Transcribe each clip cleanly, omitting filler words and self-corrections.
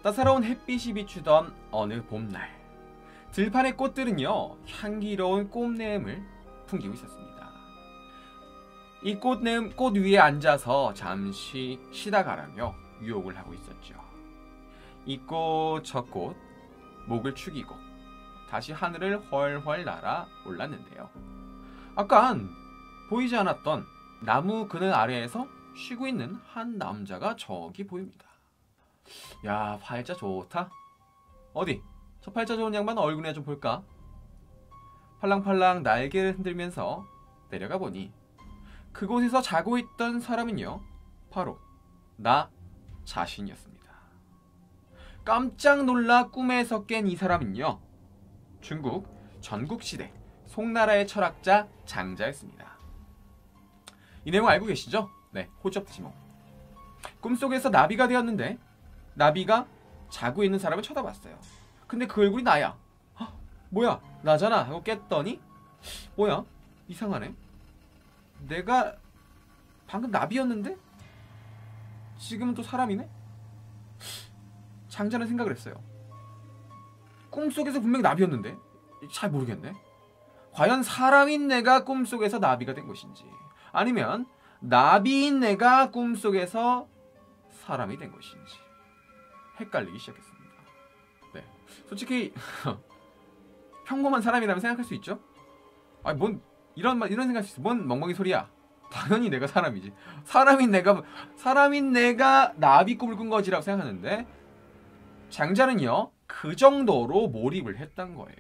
따사로운 햇빛이 비추던 어느 봄날, 들판의 꽃들은요 향기로운 꽃내음을 풍기고 있었습니다. 이 꽃내음 꽃 위에 앉아서 잠시 쉬다 가라며 유혹을 하고 있었죠. 이 꽃 저 꽃 목을 축이고 다시 하늘을 훨훨 날아 올랐는데요. 아깐 보이지 않았던 나무 그늘 아래에서 쉬고 있는 한 남자가 저기 보입니다. 야, 팔자 좋다. 어디? 저 팔자 좋은 양반 얼굴이나 좀 볼까? 팔랑팔랑 날개를 흔들면서 내려가 보니 그곳에서 자고 있던 사람은요, 바로 나 자신이었습니다. 깜짝 놀라 꿈에서 깬 이 사람은요, 중국 전국시대 송나라의 철학자 장자였습니다. 이 내용 알고 계시죠? 네, 호접지몽. 꿈속에서 나비가 되었는데 나비가 자고 있는 사람을 쳐다봤어요. 근데 그 얼굴이 나야. 헉, 뭐야, 나잖아 하고 깼더니 뭐야, 이상하네. 내가 방금 나비였는데 지금은 또 사람이네? 장자는 생각을 했어요. 꿈속에서 분명히 나비였는데 잘 모르겠네. 과연 사람인 내가 꿈속에서 나비가 된 것인지, 아니면 나비인 내가 꿈속에서 사람이 된 것인지 헷갈리기 시작했습니다. 네, 솔직히 평범한 사람이라면 생각할 수 있죠. 아니 뭔 이런 생각할 수 있어. 뭔 멍멍이 소리야. 당연히 내가 사람이지. 사람인 내가 나비 꿈을 꾼 거지라고 생각하는데, 장자는요 그 정도로 몰입을 했던 거예요.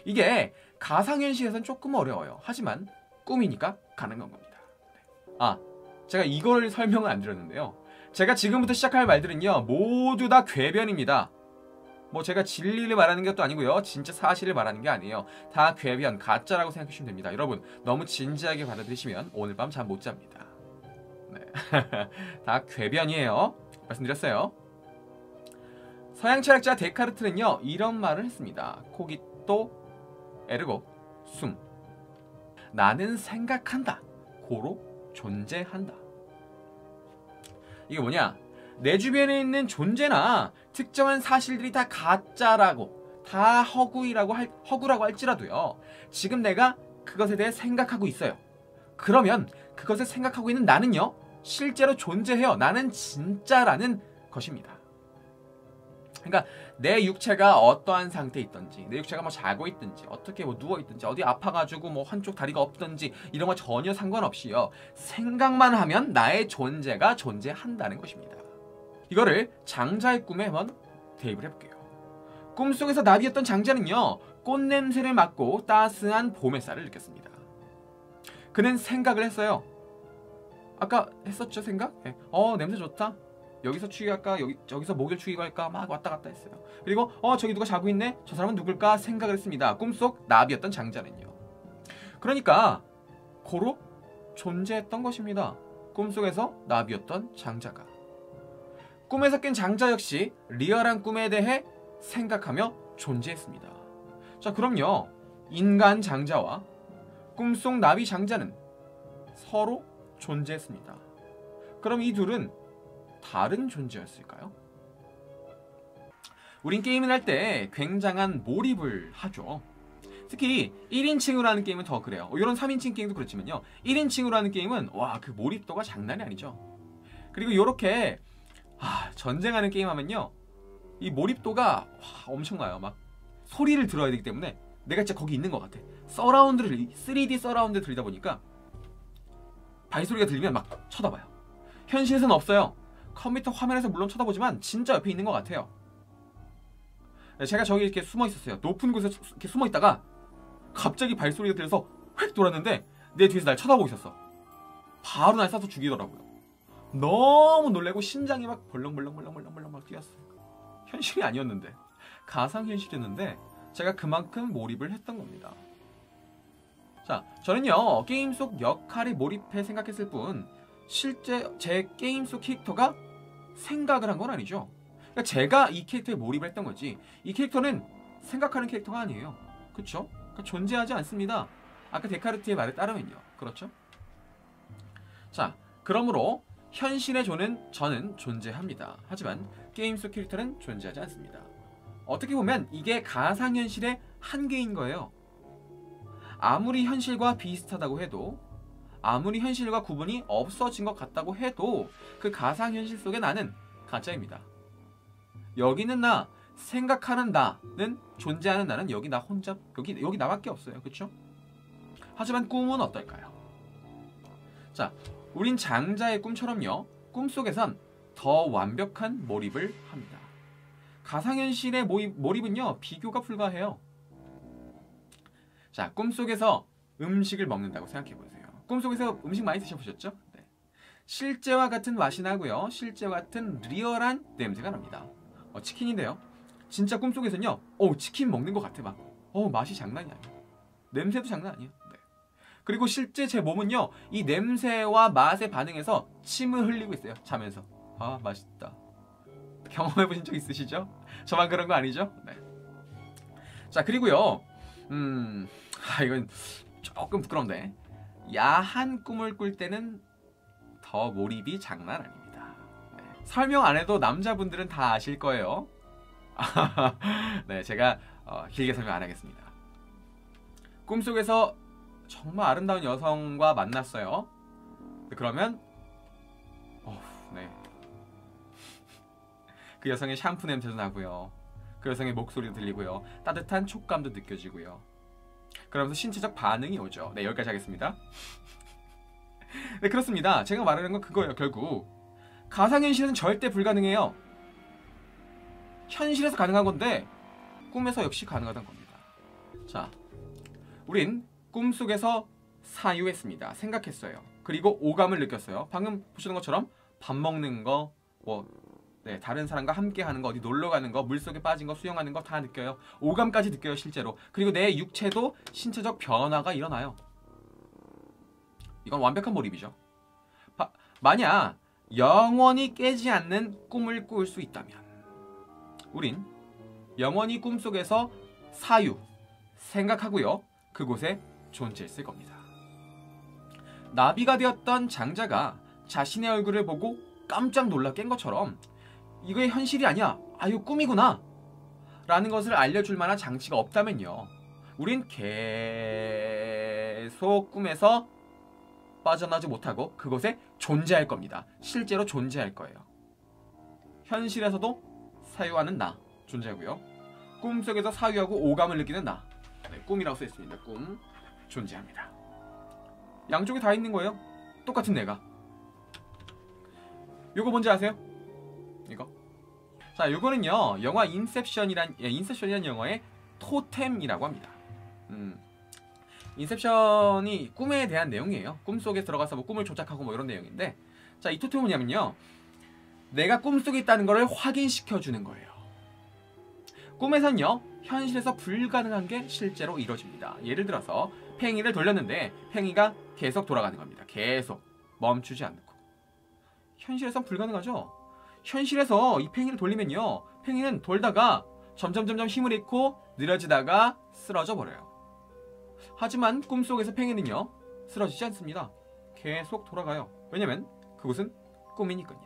이게 가상현실에선 조금 어려워요. 하지만 꿈이니까 가능한 겁니다. 아, 제가 이거를 설명을 안 드렸는데요. 제가 지금부터 시작할 말들은요 모두 다 궤변입니다. 뭐 제가 진리를 말하는 것도 아니고요, 진짜 사실을 말하는 게 아니에요. 다 궤변, 가짜라고 생각하시면 됩니다. 여러분 너무 진지하게 받아들이시면 오늘 밤 잠 못 잡니다. 네. 다 궤변이에요. 말씀드렸어요. 서양 철학자 데카르트는요 이런 말을 했습니다. 코기또 에르고 숨. 나는 생각한다. 고로 존재한다. 이게 뭐냐? 내 주변에 있는 존재나 특정한 사실들이 다 가짜라고, 다 허구라고 할지라도요, 지금 내가 그것에 대해 생각하고 있어요. 그러면 그것을 생각하고 있는 나는요 실제로 존재해요. 나는 진짜라는 것입니다. 그러니까 내 육체가 어떠한 상태에 있든지, 내 육체가 뭐 자고 있든지, 어떻게 뭐 누워 있든지, 어디 아파가지고 뭐 한쪽 다리가 없든지 이런 거 전혀 상관없이요, 생각만 하면 나의 존재가 존재한다는 것입니다. 이거를 장자의 꿈에 한번 대입을 해볼게요. 꿈속에서 나비였던 장자는요 꽃냄새를 맡고 따스한 봄 햇살을 느꼈습니다. 그는 생각을 했어요. 아까 했었죠, 생각? 네. 냄새 좋다. 여기서 추위 갈까? 저기서 목요일 추위 갈까? 막 왔다 갔다 했어요. 그리고 저기 누가 자고 있네? 저 사람은 누굴까? 생각을 했습니다. 꿈속 나비였던 장자는요. 그러니까 고로 존재했던 것입니다. 꿈속에서 나비였던 장자가. 꿈에서 깬 장자 역시 리얼한 꿈에 대해 생각하며 존재했습니다. 자, 그럼요, 인간 장자와 꿈속 나비 장자는 서로 존재했습니다. 그럼 이 둘은 다른 존재였을까요? 우린 게임을 할 때 굉장한 몰입을 하죠. 특히 1인칭으로 하는 게임은 더 그래요. 이런 3인칭 게임도 그렇지만요, 1인칭으로 하는 게임은 와, 그 몰입도가 장난이 아니죠. 그리고 이렇게 전쟁하는 게임 하면요 이 몰입도가 엄청나요. 막 소리를 들어야 되기 때문에 내가 진짜 거기 있는 것 같아. 3D 서라운드 들리다 보니까 발소리가 들리면 막 쳐다봐요. 현실에서는 없어요. 컴퓨터 화면에서 물론 쳐다보지만 진짜 옆에 있는 것 같아요. 제가 저기 이렇게 숨어 있었어요. 높은 곳에 이렇게 숨어 있다가 갑자기 발소리가 들려서 휙 돌았는데 내 뒤에서 날 쳐다보고 있었어. 바로 날 쏴서 죽이더라고요. 너무 놀래고 심장이 막 벌렁벌렁 막 뛰었어요. 현실이 아니었는데, 가상현실이었는데 제가 그만큼 몰입을 했던 겁니다. 자, 저는요 게임 속 역할에 몰입해 생각했을 뿐 실제 제 게임 속 캐릭터가 생각을 한 건 아니죠. 그러니까 제가 이 캐릭터에 몰입을 했던 거지, 이 캐릭터는 생각하는 캐릭터가 아니에요. 그렇죠? 그러니까 존재하지 않습니다. 아까 데카르트의 말에 따르면요. 그렇죠? 자, 그러므로 현실의 저는 존재합니다. 하지만 게임 속 캐릭터는 존재하지 않습니다. 어떻게 보면 이게 가상현실의 한계인 거예요. 아무리 현실과 비슷하다고 해도, 아무리 현실과 구분이 없어진 것 같다고 해도 그 가상현실 속에 나는 가짜입니다. 여기 있는 나, 생각하는 나는, 존재하는 나는 여기 나 혼자, 여기 나밖에 없어요. 그쵸? 하지만 꿈은 어떨까요? 자, 우린 장자의 꿈처럼요, 꿈속에선 더 완벽한 몰입을 합니다. 가상현실의 몰입은요, 비교가 불가해요. 자, 꿈속에서 음식을 먹는다고 생각해보세요. 꿈속에서 음식 많이 드셔보셨죠? 네. 실제와 같은 맛이 나고요, 실제와 같은 리얼한 냄새가 납니다. 치킨인데요, 진짜 꿈속에서는요, 치킨 먹는 것 같아. 막 맛이 장난이 아니에요. 냄새도 장난 아니에요. 네. 그리고 실제 제 몸은요, 이 냄새와 맛에 반응해서 침을 흘리고 있어요. 자면서. 아, 맛있다. 경험해보신 적 있으시죠? 저만 그런 거 아니죠? 네. 자, 그리고요, 이건 조금 부끄럽네. 야한 꿈을 꿀 때는 더 몰입이 장난 아닙니다. 네. 설명 안 해도 남자분들은 다 아실 거예요. 네, 제가 길게 설명 안 하겠습니다. 꿈속에서 정말 아름다운 여성과 만났어요. 그러면 네. 그 여성의 샴푸 냄새도 나고요, 그 여성의 목소리도 들리고요, 따뜻한 촉감도 느껴지고요. 그러면서 신체적 반응이 오죠. 네, 여기까지 하겠습니다. 네, 그렇습니다. 제가 말하는 건 그거예요. 결국 가상현실은 절대 불가능해요. 현실에서 가능한 건데 꿈에서 역시 가능하다는 겁니다. 자, 우린 꿈속에서 사유했습니다. 생각했어요. 그리고 오감을 느꼈어요. 방금 보시는 것처럼 밥 먹는 거, 네, 다른 사람과 함께 하는 거, 어디 놀러 가는 거, 물속에 빠진 거, 수영하는 거 다 느껴요. 오감까지 느껴요, 실제로. 그리고 내 육체도 신체적 변화가 일어나요. 이건 완벽한 몰입이죠. 만약 영원히 깨지 않는 꿈을 꿀 수 있다면 우린 영원히 꿈속에서 사유, 생각하고요, 그곳에 존재했을 겁니다. 나비가 되었던 장자가 자신의 얼굴을 보고 깜짝 놀라 깬 것처럼 이게 현실이 아니야, 이거 꿈이구나 라는 것을 알려줄 만한 장치가 없다면요, 우린 계속 꿈에서 빠져나지 못하고 그곳에 존재할 겁니다. 실제로 존재할 거예요. 현실에서도 사유하는 나 존재하고요, 꿈속에서 사유하고 오감을 느끼는 나, 네, 꿈이라고 써있습니다. 꿈 존재합니다. 양쪽에 다 있는 거예요. 똑같은 내가. 요거 뭔지 아세요? 이거. 자, 요거는요, 영화 인셉션이란 영화의 토템이라고 합니다. 인셉션이 꿈에 대한 내용이에요. 꿈속에 들어가서 뭐 꿈을 조작하고 뭐 이런 내용인데, 자, 이 토템은 뭐냐면요, 내가 꿈속에 있다는 것을 확인시켜주는 거예요. 꿈에선요, 현실에서 불가능한 게 실제로 이루어집니다. 예를 들어서 팽이를 돌렸는데 팽이가 계속 돌아가는 겁니다. 계속 멈추지 않고. 현실에선 불가능하죠. 현실에서 이 팽이를 돌리면요, 팽이는 돌다가 점점 힘을 잃고 느려지다가 쓰러져 버려요. 하지만 꿈속에서 팽이는요, 쓰러지지 않습니다. 계속 돌아가요. 왜냐면 그곳은 꿈이니까요.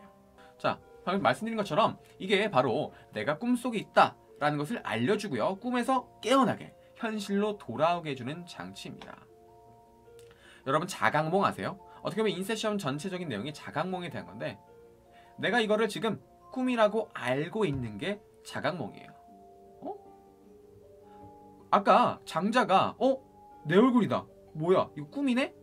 자, 방금 말씀드린 것처럼 이게 바로 내가 꿈속에 있다 라는 것을 알려주고요, 꿈에서 깨어나게 현실로 돌아오게 해주는 장치입니다. 여러분, 자각몽 아세요? 어떻게 보면 인셉션 전체적인 내용이 자각몽에 대한 건데, 내가 이거를 지금 꿈이라고 알고 있는 게 자각몽이에요. 아까 장자가 내 얼굴이다, 뭐야 이거 꿈이네?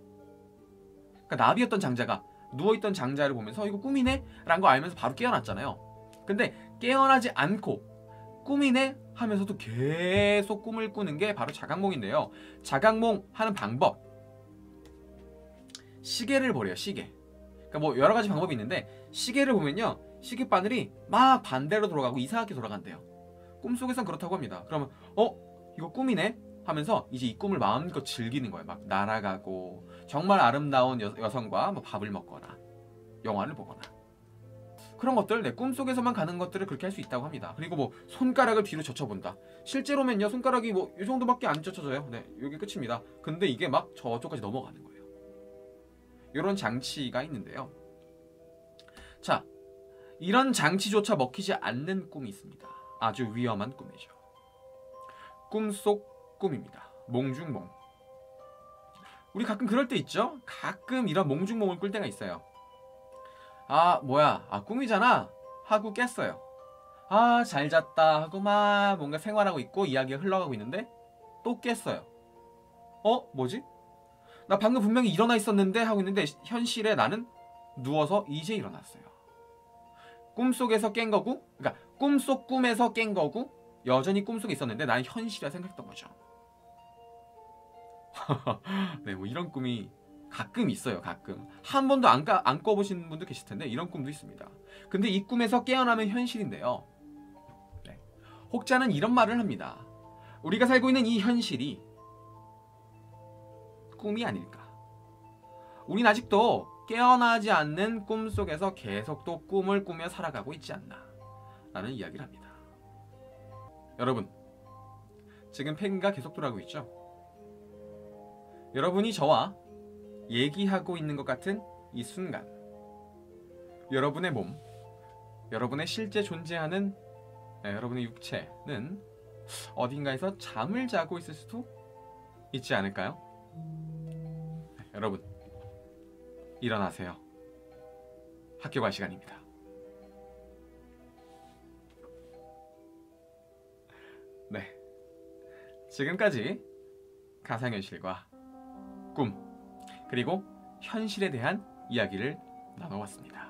그러니까 나비였던 장자가 누워있던 장자를 보면서 이거 꿈이네? 라는 거 알면서 바로 깨어났잖아요. 근데 깨어나지 않고 꿈이네? 하면서도 계속 꿈을 꾸는 게 바로 자각몽인데요, 자각몽 하는 방법, 시계를 보래요. 시계. 그러니까 뭐 여러 가지 방법이 있는데, 시계를 보면요, 시계 바늘이 막 반대로 돌아가고 이상하게 돌아간대요. 꿈속에선 그렇다고 합니다. 그러면 이거 꿈이네? 하면서 이제 이 꿈을 마음껏 즐기는 거예요. 막 날아가고 정말 아름다운 여성과 뭐 밥을 먹거나 영화를 보거나, 그런 것들, 내 꿈속에서만 가는 것들을 그렇게 할 수 있다고 합니다. 그리고 뭐 손가락을 뒤로 젖혀본다. 실제로면요, 손가락이 뭐 이 정도밖에 안 젖혀져요. 네, 여기 끝입니다. 근데 이게 막 저쪽까지 넘어가는 거예요. 이런 장치가 있는데요. 자, 이런 장치조차 먹히지 않는 꿈이 있습니다. 아주 위험한 꿈이죠. 꿈속 꿈입니다. 몽중몽. 우리 가끔 그럴 때 있죠? 가끔 이런 몽중몽을 꿀 때가 있어요. 아, 뭐야, 꿈이잖아 하고 깼어요. 아, 잘 잤다 하고 막 뭔가 생활하고 있고 이야기가 흘러가고 있는데 또 깼어요. 뭐지? 나 방금 분명히 일어나 있었는데 하고 있는데 현실에 나는 누워서 이제 일어났어요. 꿈속에서 깬 거고, 그러니까 꿈속 꿈에서 깬 거고 여전히 꿈속에 있었는데 나는 현실이라 생각했던 거죠. 네, 뭐 이런 꿈이 가끔 있어요. 가끔 한 번도 안 꿔보신 분도 계실 텐데 이런 꿈도 있습니다. 근데 이 꿈에서 깨어나면 현실인데요. 네. 혹자는 이런 말을 합니다. 우리가 살고 있는 이 현실이 꿈이 아닐까? 우린 아직도 깨어나지 않는 꿈 속에서 계속 또 꿈을 꾸며 살아가고 있지 않나 라는 이야기를 합니다. 여러분, 지금 팬가 계속 돌아가고 있죠? 여러분이 저와 얘기하고 있는 것 같은 이 순간, 여러분의 몸, 여러분의 실제 존재하는 여러분의 육체는 어딘가에서 잠을 자고 있을 수도 있지 않을까요? 여러분, 일어나세요. 학교 갈 시간입니다. 네, 지금까지 가상현실과 꿈, 그리고 현실에 대한 이야기를 나눠봤습니다.